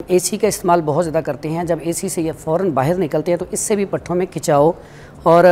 AC का इस्तेमाल बहुत ज़्यादा करते हैं। जब एसी से ये फ़ौरन बाहर निकलते हैं तो इससे भी पट्ठों में खिंचाव और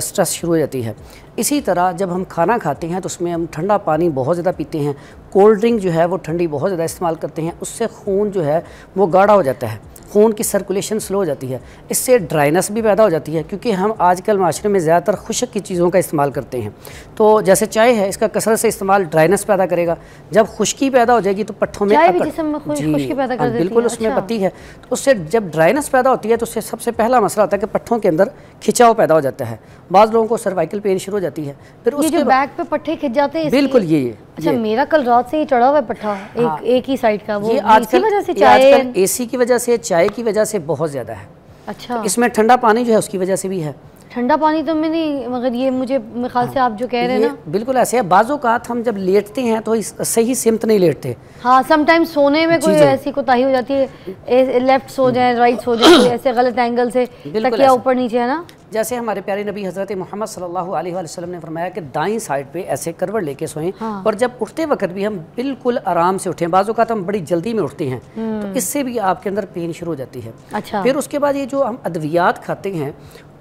स्ट्रेस शुरू हो जाती है। इसी तरह जब हम खाना खाते हैं तो उसमें हम ठंडा पानी बहुत ज़्यादा पीते हैं, कोल्ड ड्रिंक जो है वो ठंडी बहुत ज़्यादा इस्तेमाल करते हैं, उससे खून जो है वो गाढ़ा हो जाता है, खून की सर्कुलेशन स्लो हो जाती है, इससे ड्राइनेस भी पैदा हो जाती है। क्योंकि हम आजकल माशरे में ज़्यादातर खुश्क की चीज़ों का इस्तेमाल करते हैं, तो जैसे चाय है, इसका कसरत से इस्तेमाल ड्राइनेस पैदा करेगा। जब खुश्की पैदा हो जाएगी तो पट्ठों में खुश्की पैदा कर देती है। बिल्कुल, उसमें पत्ती है, तो उससे जब ड्राइनेस पैदा होती है तो उससे सबसे पहला मसला आता है कि पट्ठों के अंदर खिंचाव पैदा हो जाता है। बाज़ लोगों को सर्वाइकल पेन शुरू हो जाती है। फिर उसके बैक पे पट्ठे खिंच जाते हैं। बिल्कुल ये अच्छा, मेरा कल रात से ही चढ़ा हुआ है पट्ठा, एक ही साइड का। वो ये आजकल एसी की वजह से, चाय की वजह से बहुत ज़्यादा है। अच्छा, इसमें ठंडा पानी जो है उसकी वजह से भी है। ठंडा पानी तो मैं नहीं, मगर ये मुझे मेरे ख्याल से आप जो कह रहे हैं ना, बिल्कुल ऐसे है। बाज़-औक़ात हम जब लेटते हैं तो सही सिमत नहीं लेटते। हाँ, समटाइम्स सोने में कोई ऐसी कोताही हो जाती है, लेफ्ट सो जाए, राइट सो जाए, ऐसे गलत एंगल से तकिया ऊपर नीचे, है ना। जैसे हमारे प्यारे नबी हज़रत मोहम्मद सल्लल्लाहु अलैहि वसल्लम ने फरमाया कि दाईं साइड पे ऐसे करवट लेके सोएं। हाँ। और जब उठते वक्त भी हम बिल्कुल आराम से उठें। बाज़ औक़ात हम बड़ी जल्दी में उठते हैं तो इससे भी आपके अंदर पेन शुरू हो जाती है। अच्छा। फिर उसके बाद ये जो हम अद्वियात खाते हैं,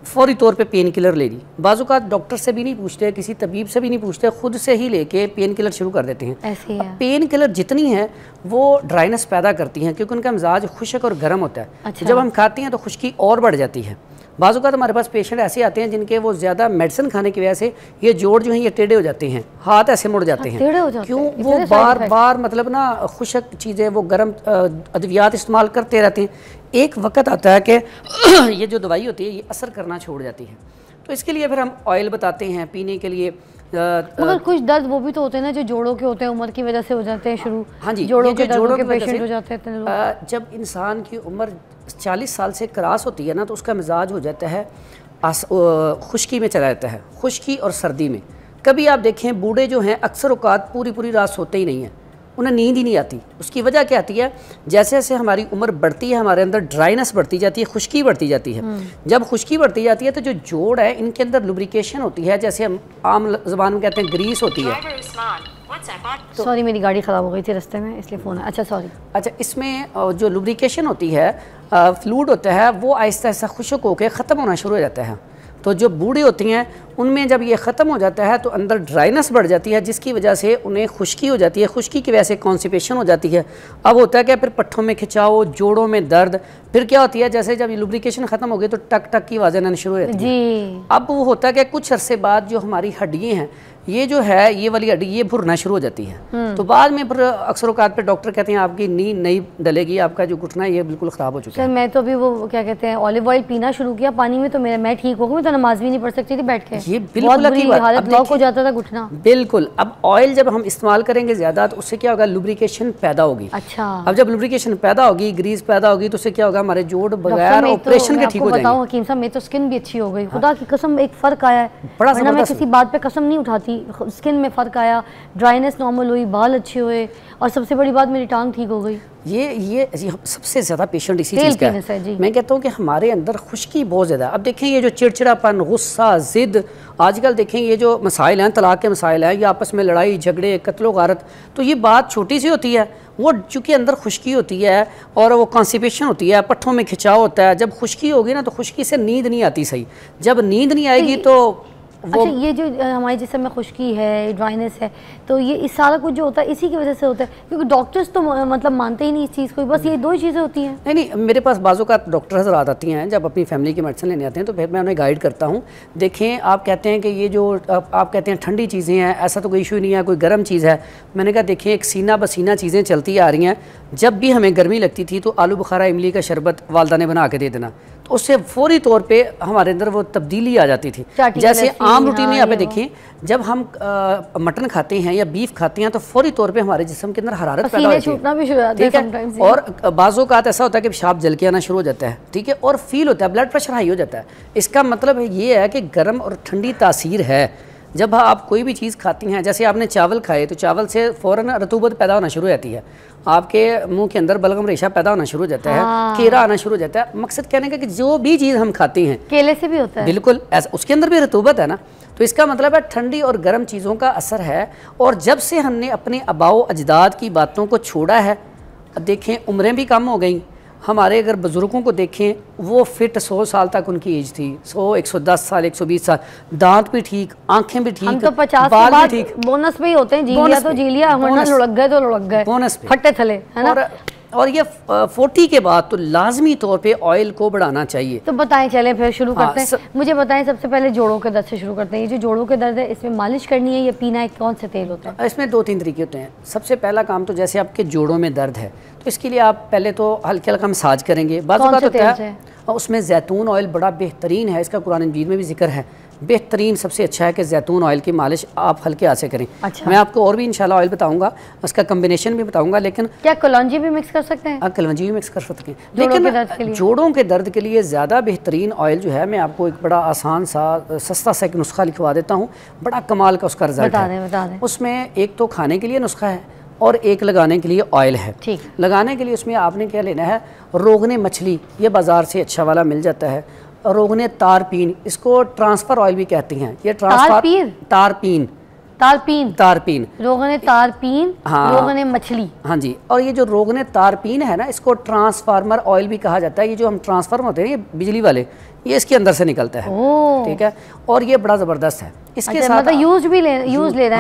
फौरी तौर पे पेन किलर ले ली, बाज़ औक़ात डॉक्टर से भी नहीं पूछते, किसी तबीब से भी नहीं पूछते, खुद से ही लेके पेन किलर शुरू कर देते हैं। ऐसे ही है। पेन किलर जितनी है वो ड्राइनेस पैदा करती हैं क्योंकि उनका मिजाज खुश्क और गर्म होता है। अच्छा। जब हम खाते हैं तो खुश्की और बढ़ जाती है। बाज़ औक़ात हमारे पास पेशेंट ऐसे आते हैं जिनके वो ज़्यादा मेडिसिन खाने की वजह से ये जोड़ जो हैं ये टेढ़े हो जाते हैं, हाथ ऐसे मुड़ जाते हैं। क्यों? वो बार बार मतलब ना खुश्क चीज़ें, वो गर्म अद्वियात इस्तेमाल करते रहते हैं। एक वक्त आता है कि ये जो दवाई होती है ये असर करना छोड़ जाती है, तो इसके लिए फिर हम ऑयल बताते हैं पीने के लिए। मगर कुछ दर्द वो भी तो होते हैं ना जो जोड़ों के होते हैं, उम्र की वजह से हो जाते हैं शुरू। हाँ जी, जोड़ों के पेशेंट हो जाते हैं। जब इंसान की उम्र 40 साल से क्रॉस होती है ना तो उसका मिजाज हो जाता है खुश्की में चला जाता है, खुश्की और सर्दी में। कभी आप देखें बूढ़े जो हैं अक्सर औकात पूरी पूरी रात सोते ही नहीं हैं, उन्हें नींद ही नहीं आती। उसकी वजह क्या आती है? जैसे जैसे हमारी उम्र बढ़ती है हमारे अंदर ड्राइनेस बढ़ती जाती है, खुश्की बढ़ती जाती है। जब खुश्की बढ़ती जाती है तो जो जोड़ है इनके अंदर लुब्रिकेशन होती है, जैसे हम आम ज़बान में कहते हैं ग्रीस होती है। तो सॉरी, मेरी गाड़ी ख़राब हो गई थी रास्ते में, इसलिए फ़ोन है। अच्छा सॉरी। अच्छा, इसमें जो लुब्रिकेशन होती है, फ्लूइड होता है, वो आहिस्ता आहिस्ता खुश्क होकर ख़त्म होना शुरू हो जाता है। तो जो बूढ़े होती हैं उनमें जब ये ख़त्म हो जाता है तो अंदर ड्राइनेस बढ़ जाती है, जिसकी वजह से उन्हें खुश्की हो जाती है, खुश्की की वजह से कॉन्स्टिपेशन हो जाती है। अब होता है क्या, फिर पट्ठों में खिंचाव, जोड़ों में दर्द। फिर क्या होती है, जैसे जब लुब्रिकेशन ख़त्म हो गई तो टक टक की आवाज़ें आना शुरू हो जाती है। अब वो होता है कि कुछ अरसे बाद जो हमारी हड्डियाँ हैं, ये जो है ये वाली हड्डी ये भुरना शुरू हो जाती है। तो बाद में फिर अक्सर औकात पे डॉक्टर कहते हैं आपकी नींद नहीं डलेगी, आपका जो घुटना है ये बिल्कुल ख़राब हो चुका है। सर मैं तो अभी वो क्या कहते हैं ऑलिव ऑयल पीना शुरू किया पानी में, तो मैं ठीक हो गई। मैं तो नमाज भी नहीं पढ़ सकती थी बैठ के, ये बिल्कुल हालत लॉक हो जाता था घुटना। बिल्कुल। अब ऑयल जब हम इस्तेमाल करेंगे ज़्यादा तो उससे क्या होगा, लुब्रिकेशन पैदा होगी। अच्छा। अब जब लुब्रिकेशन पैदा होगी, ग्रीस पैदा होगी, तो उससे क्या होगा, हमारे जोड़ बगैर ऑपरेशन के ठीक हो जाएंगे। हकीम साहब मेरी तो स्किन भी अच्छी हो गई, खुदा की कसम एक फ़र्क आया है। बड़ा वरना मैं किसी बात पे कसम नहीं उठाती, स्किन में फ़र्क आया, ड्राइनेस नॉर्मल हुई, बाल अच्छे हुए, और सबसे बड़ी बात मेरी टांग ठीक हो गई। ये सबसे ज़्यादा पेशेंट इसी चीज़ का है। मैं कहता हूँ कि हमारे अंदर खुश्की बहुत ज़्यादा। अब देखें ये जो चिड़चिड़ापन, गुस्सा, ज़िद, आजकल देखें ये जो मसाइल हैं, तलाक के मसाइल हैं, ये आपस में लड़ाई झगड़े, कत्लो गारत, तो ये बात छोटी सी होती है, वो चूँकि अंदर खुश्की होती है और वो कॉन्स्टिपेशन होती है, पट्ठों में खिंचाव होता है। जब खुश्की होगी ना तो खुश्की से नींद नहीं आती सही, जब नींद नहीं आएगी तो अच्छा, ये जो हमारे जिस्म में खुश्की है, ड्राइनेस है, तो ये इस सारा कुछ जो होता है इसी की वजह से होता है, क्योंकि डॉक्टर्स तो मतलब मानते ही नहीं इस चीज़ को, बस ये दो ही चीज़ें होती हैं। नहीं, मेरे पास बाज़ों का डॉक्टर हज़रात आती हैं जब अपनी फैमिली की मेडिसिन लेने आते हैं, तो फिर मैं उन्हें गाइड करता हूँ। देखें, आप कहते हैं कि ये जो आप कहते हैं ठंडी चीज़ें हैं, ऐसा तो कोई इशू नहीं है, कोई गर्म चीज़ है। मैंने कहा देखिए, एक सीना बसीना चीज़ें चलती आ रही हैं। जब भी हमें गर्मी लगती थी तो आलू बुखारा इमली का शरबत वालदा ने बना के दे देना, तो उससे फौरी तौर पे हमारे अंदर वो तब्दीली आ जाती थी। जैसे आम रूटीन में यहाँ पे देखिए, जब हम मटन खाते हैं या बीफ खाते हैं तो फौरी तौर पे हमारे जिस्म के अंदर हरारत पैदा होती है, ठीक है। और बाज़ों का ऐसा होता है कि पेशाब जल के आना शुरू हो जाता है, ठीक है, और फील होता है, ब्लड प्रेशर हाई हो जाता है। इसका मतलब ये है कि गर्म और ठंडी तासीर है। जब आप कोई भी चीज़ खाती हैं, जैसे आपने चावल खाए तो चावल से फ़ौरन रतूबत पैदा होना शुरू हो जाती है, आपके मुंह के अंदर बलगम रेशा पैदा होना शुरू हो जाता है, कीड़ा आना शुरू हो जाता है। मकसद कहने का कि जो भी चीज़ हम खाते हैं, केले से भी होता है, बिल्कुल ऐसा, उसके अंदर भी रतूबत है ना, तो इसका मतलब है ठंडी और गर्म चीज़ों का असर है। और जब से हमने अपने आबाओ अजदाद की बातों को छोड़ा है, देखें उम्रें भी कम हो गई, हमारे अगर बुजुर्गों को देखें, वो फिट 100 साल तक उनकी एज थी, 100, 110 साल, 120 साल, दांत भी ठीक, आंखें भी ठीक, हम तो 50 बाल भी ठीक, बोनस पे ही होते हैं, जी लिया तो जी लिया, वरना लुढ़क गए तो लुढ़क गए, बोनस पे फटे थले, है ना। और ये 40 के बाद तो लाजमी तौर पे ऑयल को बढ़ाना चाहिए। तो बताएं, चलें फिर शुरू करते हैं। मुझे बताएं सबसे पहले जोड़ों के दर्द से शुरू करते हैं। ये जो जोड़ों के दर्द है, इसमें मालिश करनी है या पीना है, कौन से तेल होता है? इसमें 2-3 तरीके होते हैं। सबसे पहला काम तो जैसे आपके जोड़ों में दर्द है तो इसके लिए आप पहले तो हल्का हल्का मसाज करेंगे। बाज़ होता है उसमें जैतून ऑयल बड़ा बेहतरीन है, इसका कुरान मजीद में भी जिक्र है। बेहतरीन सबसे अच्छा है कि जैतून ऑयल की मालिश आप हल्के हाथ से करें। अच्छा। मैं आपको और भी इंशाल्लाह ऑयल बताऊंगा, उसका कम्बिनेशन भी बताऊंगा। लेकिन क्या कलौंजी भी मिक्स कर सकते हैं? कलौंजी भी मिक्स कर सकते हैं, लेकिन जोड़ों के दर्द के लिए ज़्यादा बेहतरीन ऑयल जो है, मैं आपको एक बड़ा आसान सा सस्ता सा एक नुस्खा लिखवा देता हूँ, बड़ा कमाल का उसका रिजल्ट है। उसमें एक तो खाने के लिए नुस्खा है और एक लगाने के लिए ऑयल है। ठीक। लगाने के लिए उसमें आपने क्या लेना है, रोगने मछली, ये बाज़ार से अच्छा वाला मिल जाता है। रोगने तारपीन, इसको ट्रांसफ़र ऑयल भी कहती हैं। ये ट्रांसफर तारपीन रोगने तारपीन, हाँ, रोगने मछली, हाँ जी। और ये जो रोगने तारपीन है ना, इसको ट्रांसफार्मर ऑयल भी कहा जाता है। ये जो हम ट्रांसफार्मर होते हैं, ये बिजली वाले, ये इसके अंदर से निकलता है, ठीक है। और ये बड़ा ज़बरदस्त है। इसके साथ मतलब यूज ले रहे हैं,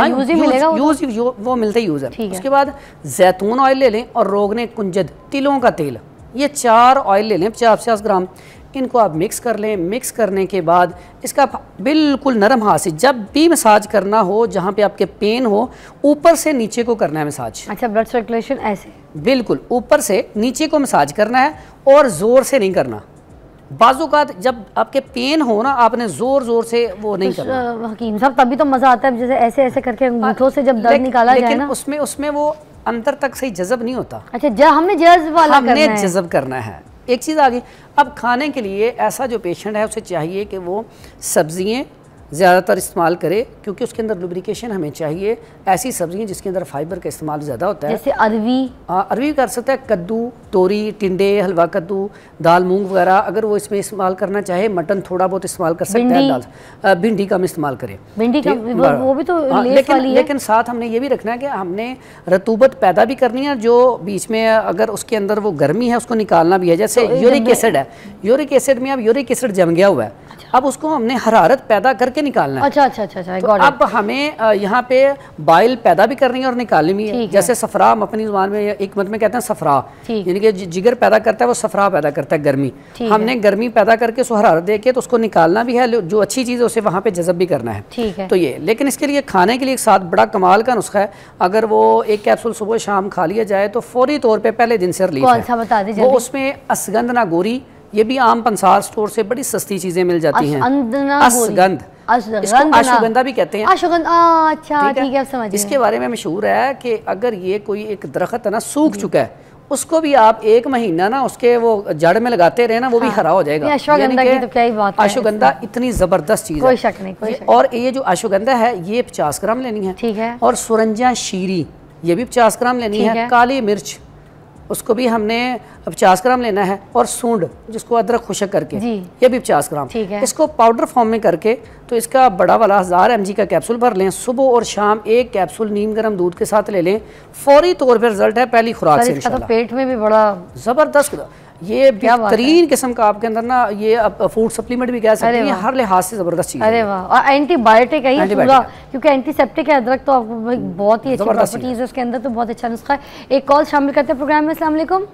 यूज ही मिलेगा, यूज वो मिलता ही यूज है। उसके बाद जैतून ऑयल ले लें और रोगने कुंजद, तिलों का तेल, ये 4 ऑयल ले लें 50-50 ग्राम। इनको आप मिक्स कर लें। मिक्स करने के बाद इसका बिल्कुल नरम हाथ से जब भी मसाज करना हो, जहाँ पे आपके पेन हो, ऊपर से नीचे को करना है मसाज। अच्छा, ब्लड सर्कुलेशन ऐसे बिल्कुल ऊपर से नीचे को मसाज करना है और ज़ोर से नहीं करना। बाजू का जब आपके पेन हो ना, आपने जोर से वो नहीं करना। हकीम साहब, तभी तो मज़ा आता है, जैसे ऐसे ऐसे करके अंगूठों से जब दर्द निकाला जाए ना, उसमें वो अंदर तक सही जज़ब नहीं होता। अच्छा, हमने जज़ब करना है। एक चीज़ आ गई, अब खाने के लिए ऐसा जो पेशेंट है उसे चाहिए कि वो सब्जियां ज़्यादातर इस्तेमाल करे, क्योंकि उसके अंदर लुब्रिकेशन हमें चाहिए। ऐसी सब्जियां जिसके अंदर फाइबर का इस्तेमाल ज़्यादा होता है, जैसे अरवी। अरवी कर सकता है, कद्दू, तोरी, टिंडे, हलवा कद्दू, दाल मूंग वगैरह। अगर वो इसमें इस्तेमाल करना चाहे, मटन थोड़ा बहुत इस्तेमाल कर सकता है, दाल भिंडी कम इस्तेमाल करें। भिंडी का वो भी तो लेकिन साथ हमने ये भी रखना है कि हमने रतूबत पैदा भी करनी है। जो बीच में अगर उसके अंदर वो गर्मी है, उसको निकालना भी है। जैसे यूरिक एसिड है, यूरिक एसिड में अब यूरिक एसिड जम गया हुआ है, अब उसको हमने हरारत पैदा करके निकालने निकालना है। अच्छा, तो अब हमें यहाँ पे बाइल पैदा भी करनी है और निकालनी भी है। जैसे सफरा हम अपनी जुबान में एक मत में कहते हैं सफरा, यानी कि जिगर पैदा करता है वो सफरा पैदा करता है, गर्मी। हमने गर्मी पैदा करके उसको हरारत दे के तो उसको निकालना भी है, जो अच्छी चीज़ है उसे वहाँ पे जज़ब भी करना है। तो ये, लेकिन इसके लिए खाने के लिए एक साथ बड़ा कमाल का नुस्खा है। अगर वो एक कैप्सूल सुबह शाम खा लिया जाए तो फौरी तौर पर पहले दिन से रिलीफ है। वो उसमें असगंध ना गोरी, ये भी आम पंसार स्टोर से बड़ी सस्ती चीजें मिल जाती हैं। असगंध, इसको अश्वगंधा भी कहते हैं। अच्छा, ठीक है, समझ गए। इसके बारे में मशहूर है कि अगर ये कोई एक दरख्त है ना सूख चुका है, उसको भी आप 1 महीना ना उसके वो जड़ में लगाते रहे ना, वो भी हरा हो जाएगा। अश्वगंधा की तो क्या ही बात है। अश्वगंधा इतनी जबरदस्त चीज है, कोई शक नहीं। और ये जो अश्वगंधा है ये 50 ग्राम लेनी है, ठीक है। और सुरंजा शीरी ये भी 50 ग्राम लेनी है। काली मिर्च उसको भी हमने 50 ग्राम लेना है, और सूंड जिसको अदरक खुशक करके ये भी 50 ग्राम। इसको पाउडर फॉर्म में करके तो इसका बड़ा वाला 1000 mg का कैप्सूल भर लें। सुबह और शाम 1 कैप्सूल नीम गर्म दूध के साथ ले लें, फौरी तौर पर रिजल्ट है पहली खुराक से। तो पेट में भी बड़ा जबरदस्त, ये बेहतरीन किस्म का आपके अंदर ना ये फूड सप्लीमेंट भी कह सकते हैं, हर लिहाज से जबरदस्त चीज है। अरे वाह, और एंटीबायोटिक है ये पूरा, क्योंकि एंटीसेप्टिक है अदरक, तो आपको बहुत ही अच्छी प्रॉपर्टीज है उसके अंदर, तो बहुत अच्छा नुस्खा है। एक कॉल शामिल करते हैं प्रोग्राम में। अस्सलाम वालेकुम।